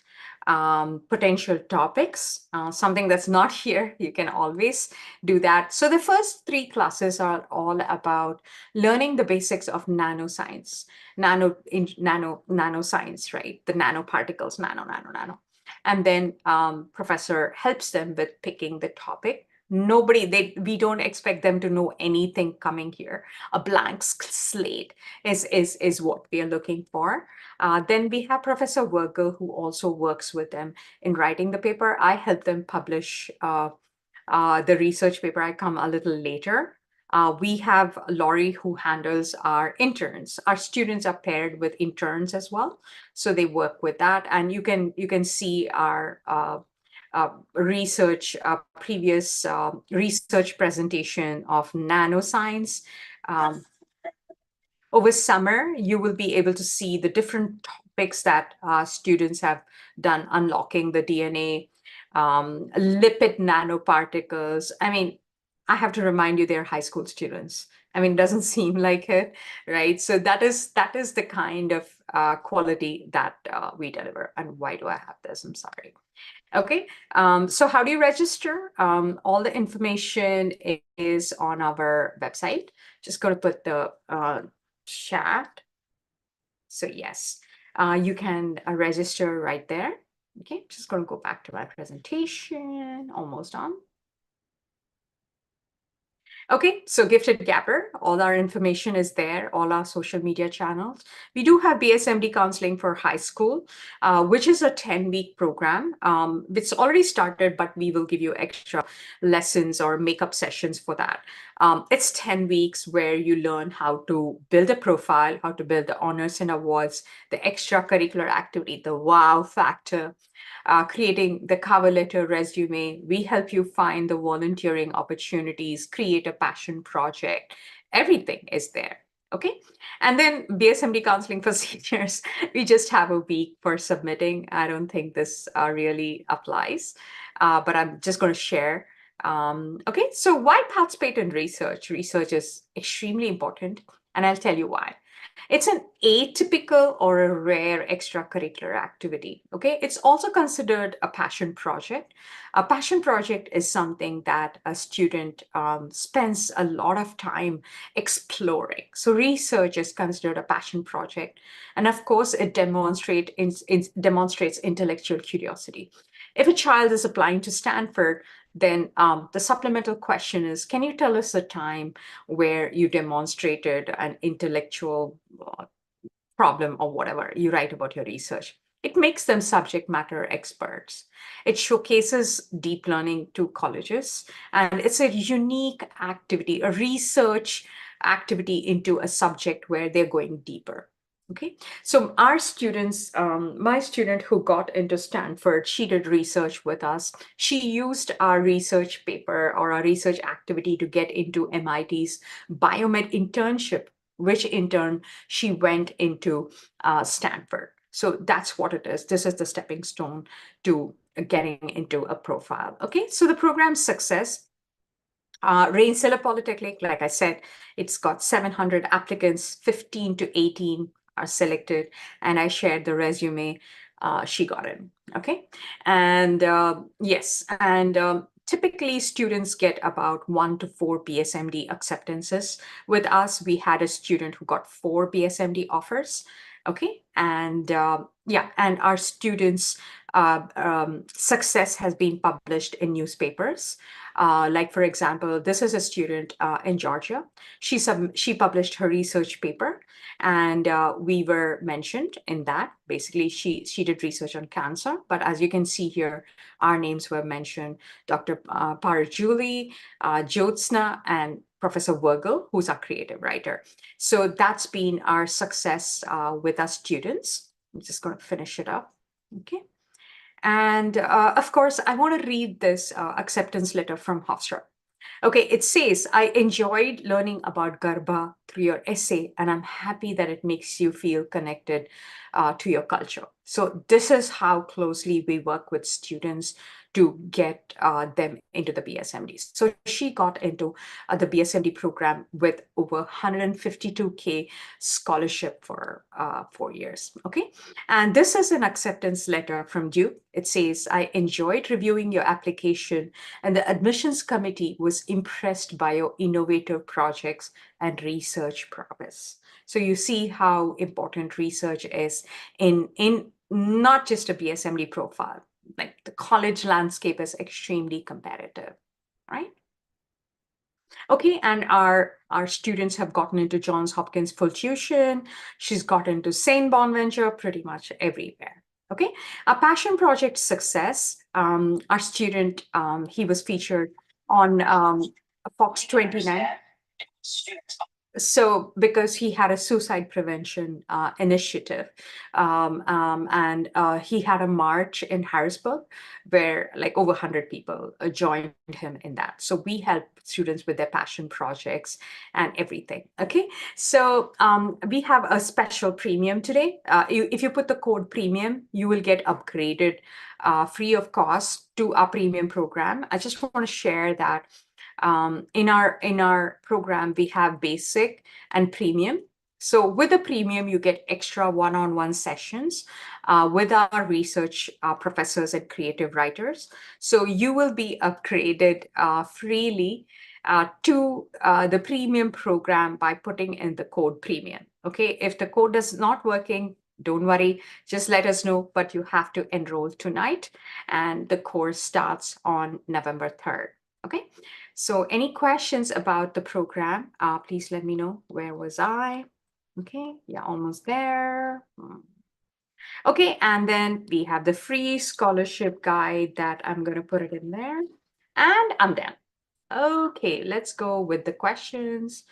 potential topics, something that's not here. You can always do that. So the first 3 classes are all about learning the basics of nanoscience, nanoscience, right? The nanoparticles, nano. And then professor helps them with picking the topic. We don't expect them to know anything coming here. A blank slate is what we are looking for. Then we have Professor Virgil, who also works with them in writing the paper. I help them publish the research paper. I come a little later. We have Laurie, who handles our interns. Our students are paired with interns as well, so they work with that. And you can see our previous research presentation of nanoscience. Over summer, you will be able to see the different topics that students have done, unlocking the DNA, lipid nanoparticles. I mean, I have to remind you, they're high school students. I mean, it doesn't seem like it, right? So that is the kind of quality that we deliver. And why do I have this? I'm sorry. Okay, so how do you register? All the information is on our website. Just going to put the chat. So yes, you can register right there. Okay, just going to go back to my presentation, almost done. Okay, so Gifted Gapper, all our information is there, all our social media channels. We do have BSMD counseling for high school, which is a 10-week program. It's already started, but we will give you extra lessons or makeup sessions for that. It's 10 weeks where you learn how to build a profile, how to build the honors and awards, the extracurricular activity, the wow factor, creating the cover letter resume. We help you find the volunteering opportunities, create a passion project. Everything is there. Okay. And then BSMD counseling for seniors, we just have a week for submitting. I don't think this really applies, but I'm just going to share. Okay. So why participate in research? Research is extremely important, and I'll tell you why. It's an atypical or a rare extracurricular activity. Okay, it's also considered a passion project. A passion project is something that a student spends a lot of time exploring. So research is considered a passion project, and of course, it demonstrates intellectual curiosity. If a child is applying to Stanford, then the supplemental question is, can you tell us a time where you demonstrated an intellectual problem or whatever you write about your research? It makes them subject matter experts. It showcases deep learning to colleges, and it's a unique activity, a research activity into a subject where they're going deeper. Okay, so our students, my student who got into Stanford, she did research with us. She used our research paper or our research activity to get into MIT's biomed internship, which in turn she went into Stanford. So that's what it is. This is the stepping stone to getting into a profile. Okay, so the program's success. Rensselaer Polytechnic, like I said, it's got 700 applicants, 15 to 18 are selected, and I shared the resume she got in. Okay, and yes, and typically students get about 1 to 4 BSMD acceptances. With us, we had a student who got 4 BSMD offers. Okay, and yeah, and our students' success has been published in newspapers. Like, for example, this is a student in Georgia. She published her research paper, and we were mentioned in that. Basically, she did research on cancer, but as you can see here, our names were mentioned: Dr. Parajuli, Jyotsna, and Professor Virgil, who's our creative writer. So that's been our success with our students. I'm just going to finish it up. Okay. And of course, I want to read this acceptance letter from Hofstra. Okay, it says, I enjoyed learning about Garba through your essay, and I'm happy that it makes you feel connected to your culture. So this is how closely we work with students to get them into the BSMD. So she got into the BSMD program with over 152K scholarship for 4 years. Okay, and this is an acceptance letter from Duke. It says, I enjoyed reviewing your application, and the admissions committee was impressed by your innovative projects and research prowess. So you see how important research is in not just a BSMD profile. Like, the college landscape is extremely competitive, right? Okay, and our students have gotten into Johns Hopkins full tuition. She's got into St. Bonaventure, pretty much everywhere. Okay, a passion project success. Our student, he was featured on Fox 29. So because he had a suicide prevention initiative, and he had a march in Harrisburg where like over 100 people joined him in that. So we help students with their passion projects and everything. Okay, so we have a special premium today. If you put the code premium, you will get upgraded free of cost to our premium program. I just want to share that in our program, we have basic and premium. So with the premium, you get extra one-on-one sessions with our research professors and creative writers. So you will be upgraded freely to the premium program by putting in the code premium. Okay, if the code is not working, don't worry, just let us know, but you have to enroll tonight, and the course starts on November 3rd. Okay, so any questions about the program, please let me know. Where was I? Okay, yeah, almost there. Okay, and then we have the free scholarship guide that I'm going to put it in there. And I'm done. Okay, let's go with the questions.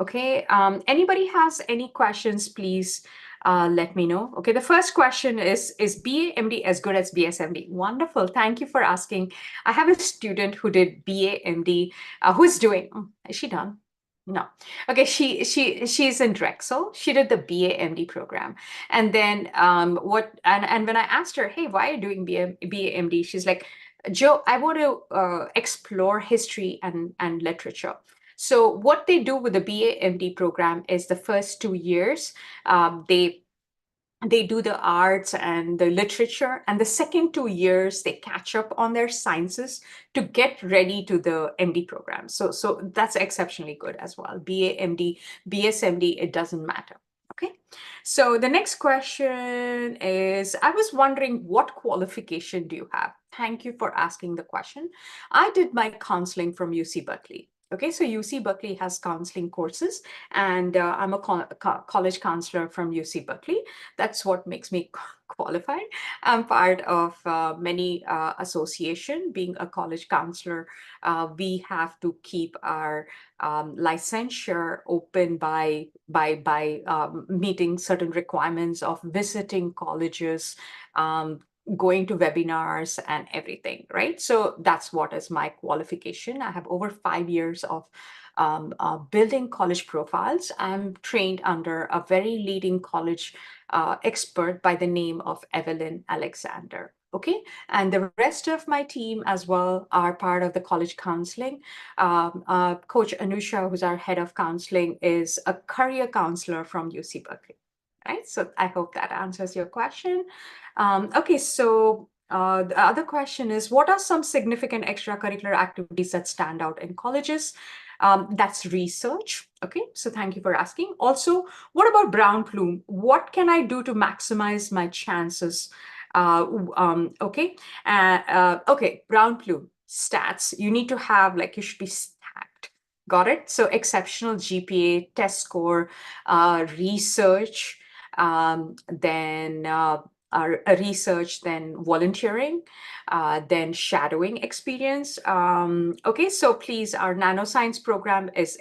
Okay, anybody has any questions, please let me know. Okay, the first question is BA-MD as good as BS-MD? Wonderful, thank you for asking. I have a student who did BA-MD, who's doing, is she done? No. Okay, she's in Drexel. She did the BA-MD program. And then and when I asked her, hey, why are you doing BA-MD? She's like, Joe, I want to explore history and literature. So what they do with the BA-MD program is the first 2 years, they do the arts and the literature, and the second 2 years they catch up on their sciences to get ready to the MD program. So that's exceptionally good as well. BA, MD, BSMD, it doesn't matter. Okay. So the next question is, I was wondering, what qualification do you have? Thank you for asking the question. I did my counseling from UC Berkeley. Okay, so UC Berkeley has counseling courses, and I'm a college counselor from UC Berkeley. That's what makes me qualified. I'm part of many association. Being a college counselor, we have to keep our licensure open by meeting certain requirements of visiting colleges, going to webinars and everything, right? So that's what is my qualification. I have over 5 years of building college profiles. I'm trained under a very leading college expert by the name of Evelyn Alexander. Okay, and the rest of my team as well are part of the college counseling. Coach Anusha, who's our head of counseling, is a career counselor from UC Berkeley. Right, so I hope that answers your question. Okay, so the other question is, what are some significant extracurricular activities that stand out in colleges? That's research. Okay, so thank you for asking. Also, what about Brown Plume? What can I do to maximize my chances? Okay, okay, Brown Plume stats. You need to have, like, you should be stacked. Got it? So exceptional GPA, test score, research, then research, then volunteering, then shadowing experience. Okay, so please, our nanoscience program is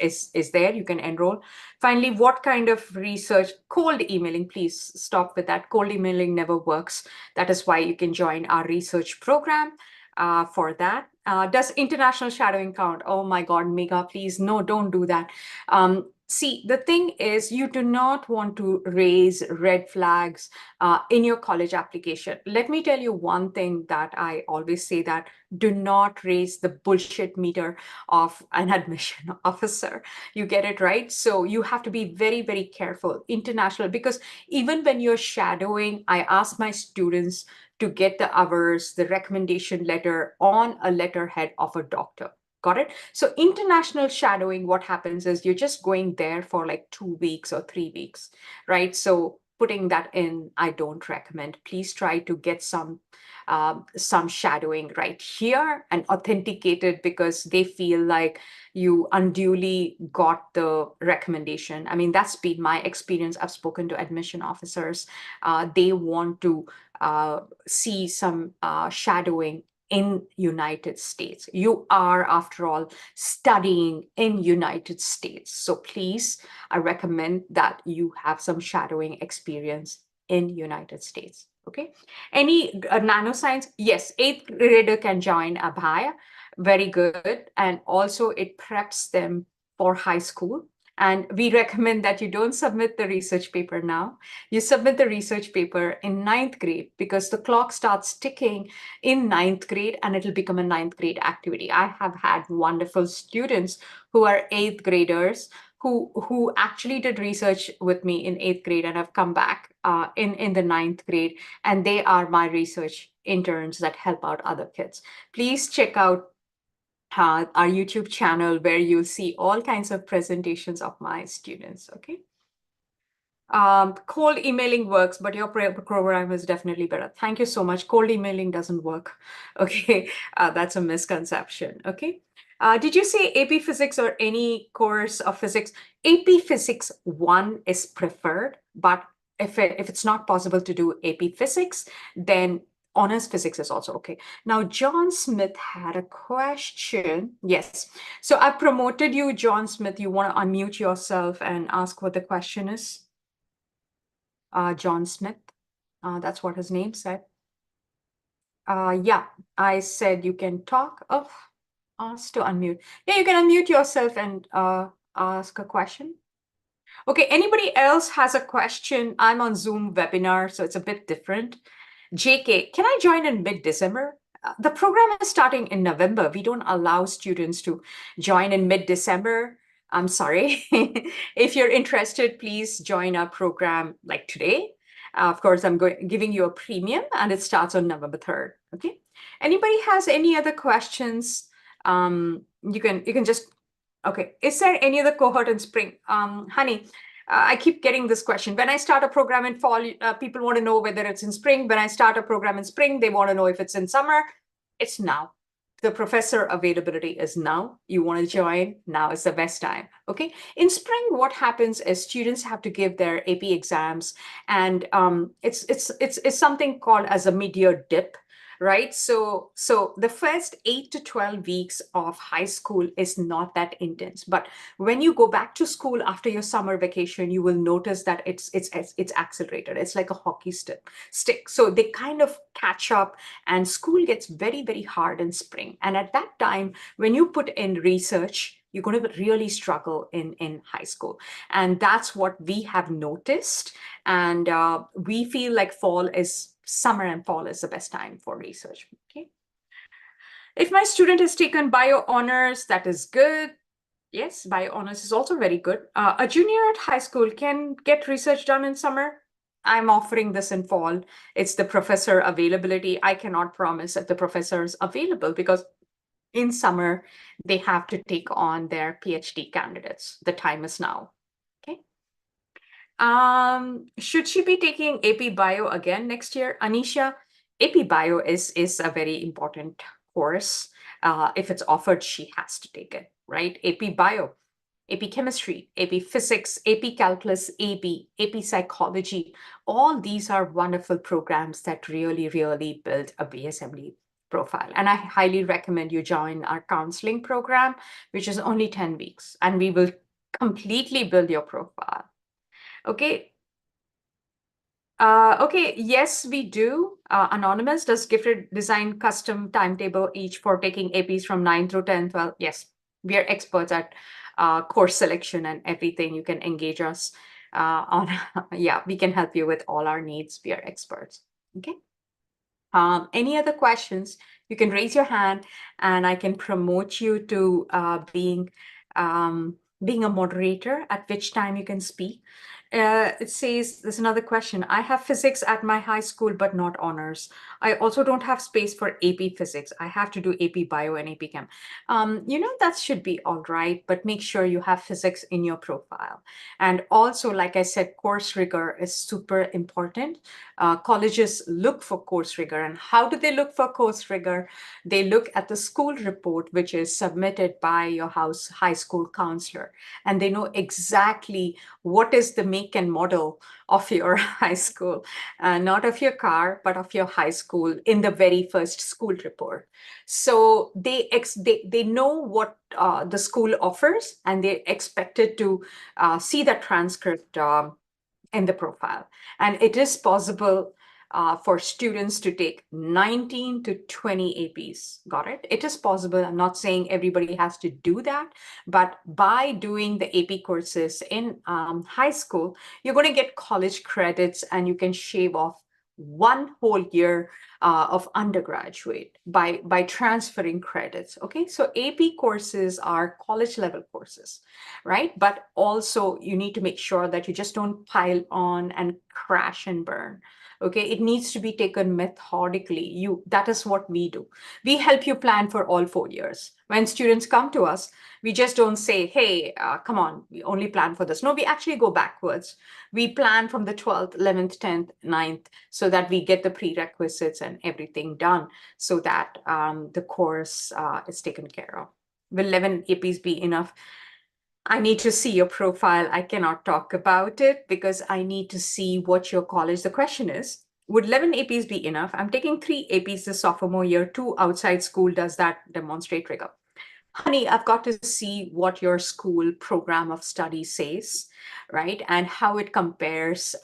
there. You can enroll. Finally, what kind of research? Cold emailing, please stop with that. Cold emailing never works. That is why you can join our research program for that. Does international shadowing count? Oh my God, Megha, please, no, don't do that. See, the thing is, you do not want to raise red flags in your college application. Let me tell you one thing that I always say, that do not raise the bullshit meter of an admission officer. You get it, right? So you have to be very, very careful. International, because even when you're shadowing, I ask my students to get the hours, the recommendation letter on a letterhead of a doctor. Got it? So international shadowing, what happens is you're just going there for like 2 weeks or 3 weeks, right? So putting that in, I don't recommend. Please try to get some shadowing right here and authenticate it, because they feel like you unduly got the recommendation. I mean, that's been my experience. I've spoken to admission officers. They want to see some shadowing in United States. You are, after all, studying in United States. So please, I recommend that you have some shadowing experience in United States. Okay. Any nanoscience? Yes, eighth grader can join Abhaya. Very good. And also it preps them for high school. And we recommend that you don't submit the research paper now. You submit the research paper in ninth grade, because the clock starts ticking in ninth grade and it'll become a ninth grade activity. I have had wonderful students who are eighth graders who actually did research with me in eighth grade and have come back in the ninth grade, and they are my research interns that help out other kids. Please check out our YouTube channel, where you'll see all kinds of presentations of my students. Okay. Cold emailing works, but your program is definitely better. Thank you so much. Cold emailing doesn't work. Okay, that's a misconception. Okay. Did you say AP Physics or any course of physics? AP Physics 1 is preferred, but if it's not possible to do AP Physics, then honors physics is also okay. Now, John Smith had a question. Yes. So I promoted you, John Smith. You want to unmute yourself and ask what the question is? John Smith. That's what his name said. Yeah, I said you can talk. Oh, ask to unmute. Yeah, you can unmute yourself and ask a question. Okay, anybody else has a question? I'm on Zoom webinar, so it's a bit different. JK, can I join in mid-December? The program is starting in November. We don't allow students to join in mid-December. I'm sorry. If you're interested, please join our program like today. Of course, I'm giving you a premium and it starts on November 3rd. Okay. Anybody has any other questions? You can just okay. Is there any other cohort in spring? Honey, I keep getting this question. When I start a program in fall, people want to know whether it's in spring. When I start a program in spring, they want to know if it's in summer. It's now. The professor availability is now. You want to join, now is the best time. Okay. In spring, what happens is students have to give their AP exams, and it's something called as a mid-year dip, right? So the first 8 to 12 weeks of high school is not that intense, but when you go back to school after your summer vacation, you will notice that it's accelerated. It's like a hockey stick. So they kind of catch up, and school gets very, very hard in spring. And at that time, when you put in research, you're going to really struggle in high school. And that's what we have noticed. And we feel like summer and fall is the best time for research. Okay. If my student has taken bio honors, that is good. Yes, bio honors is also very good. A junior at high school can get research done in summer. I'm offering this in fall. It's the professor availability. I cannot promise that the professor is available because in summer, they have to take on their PhD candidates. The time is now. Okay. Should she be taking AP Bio again next year? Anisha, AP Bio is a very important course. If it's offered, she has to take it, right? AP Bio, AP Chemistry, AP Physics, AP Calculus, AP Psychology. All these are wonderful programs that really, really build a BSMD profile. And I highly recommend you join our counseling program, which is only 10 weeks, and we will completely build your profile. Okay. Okay, yes, we do. Anonymous, does Gifted design custom timetable each for taking APs from 9 through 10, 12? Yes, we are experts at course selection and everything. You can engage us on, yeah, we can help you with all our needs. We are experts. Okay. Any other questions? You can raise your hand and I can promote you to being a moderator, at which time you can speak. It says, there's another question. I have physics at my high school, but not honors. I also don't have space for AP physics. I have to do AP bio and AP chem. That should be all right, but make sure you have physics in your profile. And also, like I said, course rigor is super important. Colleges look for course rigor. And how do they look for course rigor? They look at the school report, which is submitted by your high school counselor. And they know exactly what is the make and model of your high school, not of your car, but of your high school in the very first school report. So they know what the school offers, and they're expected to see the transcript in the profile. And it is possible for students to take 19 to 20 APs. Got it? It is possible. I'm not saying everybody has to do that, but by doing the AP courses in high school, you're going to get college credits and you can shave off one whole year of undergraduate by transferring credits. Okay, so AP courses are college level courses, right? But also you need to make sure that you just don't pile on and crash and burn. Okay, it needs to be taken methodically. That is what we do. We help you plan for all 4 years. When students come to us, we just don't say, hey, come on, we only plan for this. No, we actually go backwards. We plan from the 12th, 11th, 10th, 9th, so that we get the prerequisites and everything done, so that the course is taken care of. Will 11 APs be enough? I need to see your profile. I cannot talk about it because I need to see what your college. The question is, would 11 APs be enough? I'm taking 3 APs this sophomore year, 2 outside school. Does that demonstrate rigor? Honey, I've got to see what your school program of study says, right? And how it compares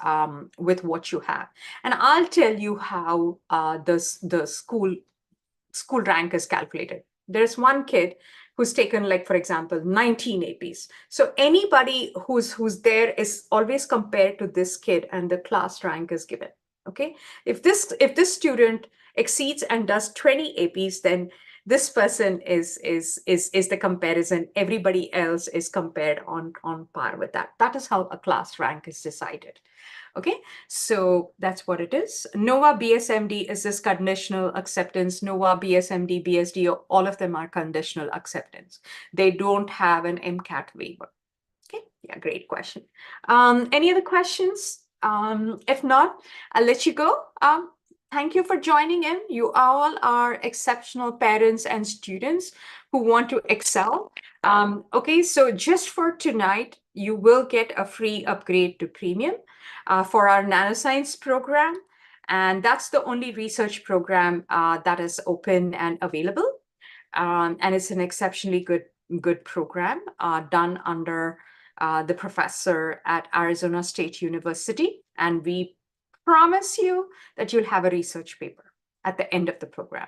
with what you have. And I'll tell you how the school rank is calculated. There's one kid who's taken, like, for example, 19 APs. So anybody who's there is always compared to this kid, and the class rank is given. Okay. If this student exceeds and does 20 APs, then this person is the comparison. Everybody else is compared on par with that. That is how a class rank is decided. Okay, so that's what it is. NOVA BSMD is this conditional acceptance. NOVA BSMD, BSD, all of them are conditional acceptance. They don't have an MCAT waiver. Okay, yeah, great question. Any other questions? If not, I'll let you go. Thank you for joining in. You all are exceptional parents and students who want to excel. Okay, so just for tonight, you will get a free upgrade to premium for our nanoscience program. And that's the only research program that is open and available. And it's an exceptionally good program done under the professor at Arizona State University. And we promise you that you'll have a research paper at the end of the program.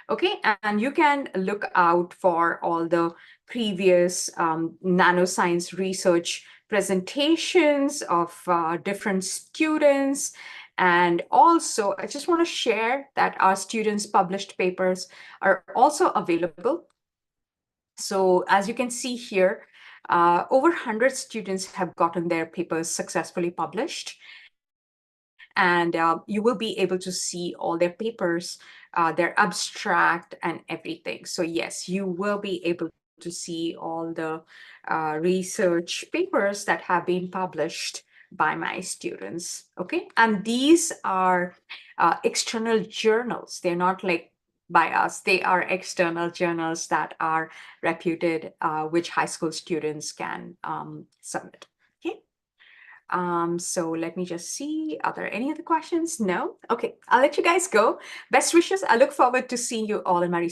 Okay, and you can look out for all the previous nanoscience research presentations of different students. And also, I just want to share that our students' published papers are also available. So as you can see here, over 100 students have gotten their papers successfully published. And you will be able to see all their papers, their abstract and everything. So yes, you will be able to see all the research papers that have been published by my students. Okay, and these are external journals. They're not like by us. They are external journals that are reputed, which high school students can submit. Okay. So let me just see, are there any other questions? No? Okay, I'll let you guys go. Best wishes. I look forward to seeing you all in my